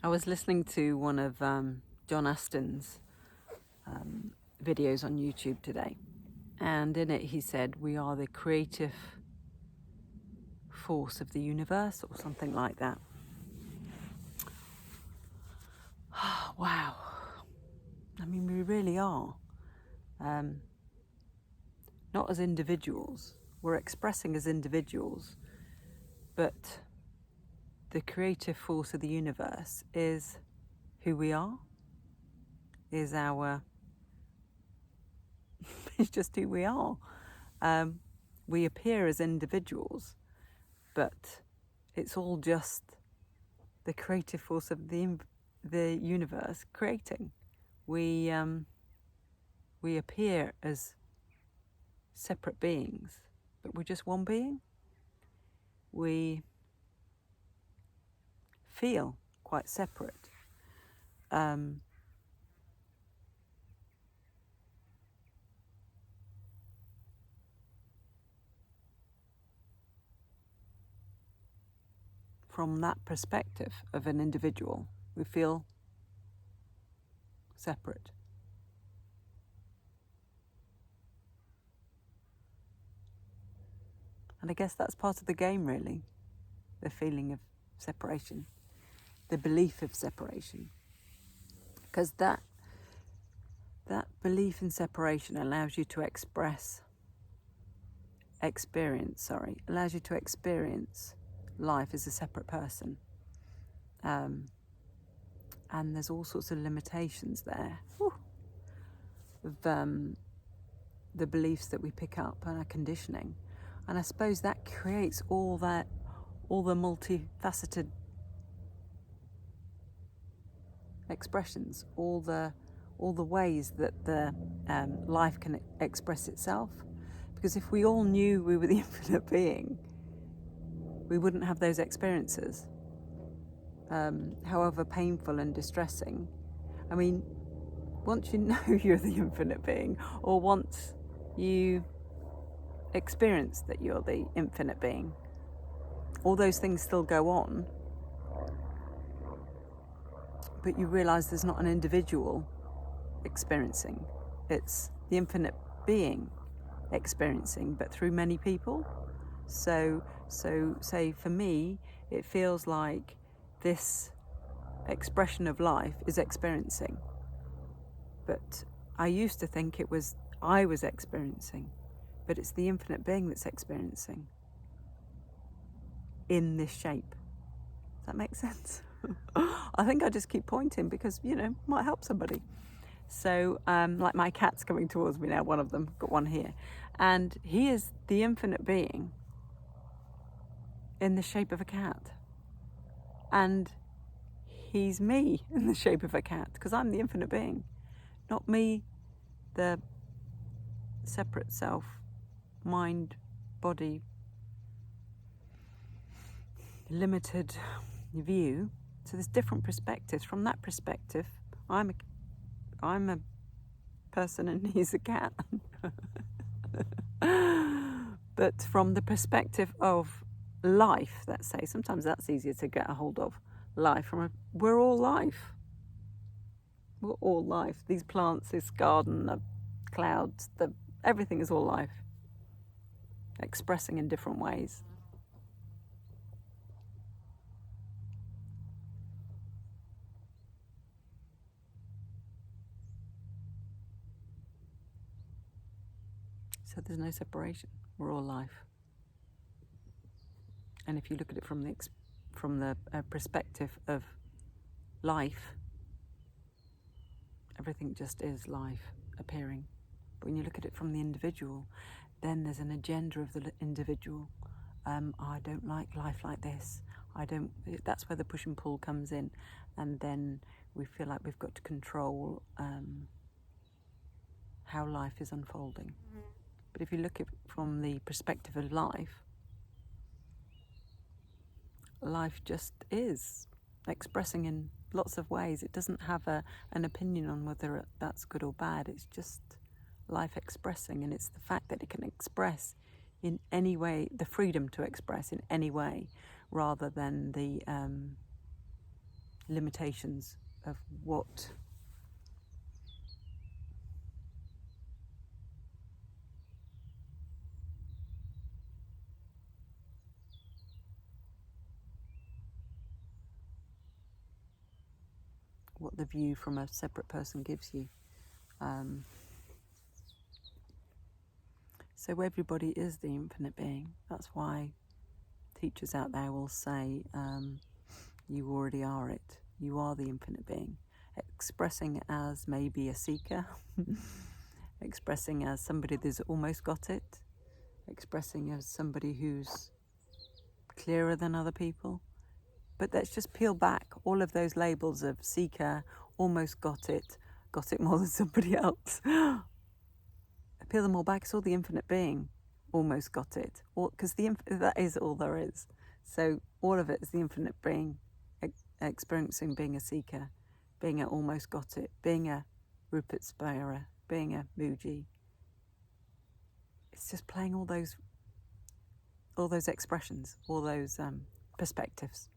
I was listening to one of John Astin's videos on YouTube today, and in it he said we are the creative force of the universe, or something like that. Wow. I mean, we really are. Not as individuals. We're expressing as individuals, but the creative force of the universe is who we are, is our, it's just who we are. We appear as individuals, but it's all just the creative force of the universe creating. We appear as separate beings, but we're just one being. We feel quite separate. From that perspective of an individual, we feel separate. And I guess that's part of the game, really, the feeling of separation, the belief of separation. Because that belief in separation allows you to allows you to experience life as a separate person. And there's all sorts of limitations there of the beliefs that we pick up and our conditioning. And I suppose that creates all the multifaceted expressions, all the ways that the life can express itself. Because if we all knew we were the infinite being, we wouldn't have those experiences, however painful and distressing. I mean, once you know you're the infinite being, or once you experience that you're the infinite being, all those things still go on, but you realise there's not an individual experiencing. It's the infinite being experiencing, but through many people. So say for me, it feels like this expression of life is experiencing. But I used to think I was experiencing, but it's the infinite being that's experiencing in this shape. Does that make sense? I think I just keep pointing because, might help somebody. So, like my cat's coming towards me now, one of them, got one here. And he is the infinite being in the shape of a cat. And he's me in the shape of a cat, because I'm the infinite being. Not me, the separate self, mind, body, limited view. So there's different perspectives. From that perspective, I'm a person and he's a cat. But from the perspective of life, let's say, sometimes that's easier to get a hold of. Life, we're all life. We're all life. These plants, this garden, the clouds, everything is all life, expressing in different ways. So there's no separation. We're all life. And if you look at it from the perspective of life, everything just is life appearing. But when you look at it from the individual, then there's an agenda of the individual. I don't like life like this. That's where the push and pull comes in. And then we feel like we've got to control how life is unfolding. But if you look at it from the perspective of life just is expressing in lots of ways. It doesn't have an opinion on whether that's good or bad. It's just life expressing, and it's the fact that it can express in any way, the freedom to express in any way, rather than the limitations of what the view from a separate person gives you. So everybody is the infinite being. That's why teachers out there will say, you already are it. You are the infinite being. Expressing as maybe a seeker, expressing as somebody that's almost got it, expressing as somebody who's clearer than other people. But let's just peel back all of those labels of seeker, almost got it more than somebody else. Peel them all back, it's all the infinite being, almost got it. Because that is all there is. So all of it is the infinite being, experiencing being a seeker, being a almost got it, being a Rupert Spira, being a Muji. It's just playing all those expressions, all those perspectives.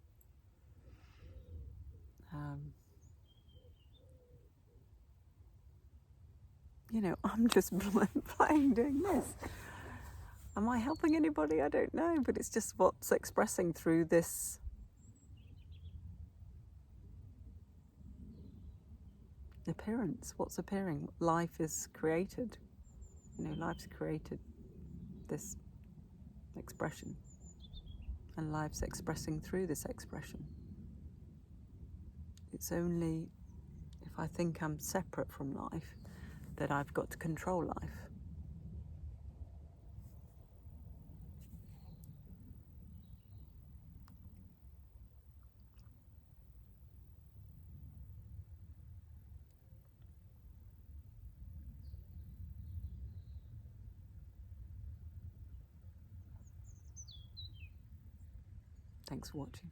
I'm just playing doing this. Am I helping anybody? I don't know, but it's just what's expressing through this appearance. What's appearing? Life is created. Life's created this expression, and life's expressing through this expression. It's only if I think I'm separate from life that I've got to control life. Thanks for watching.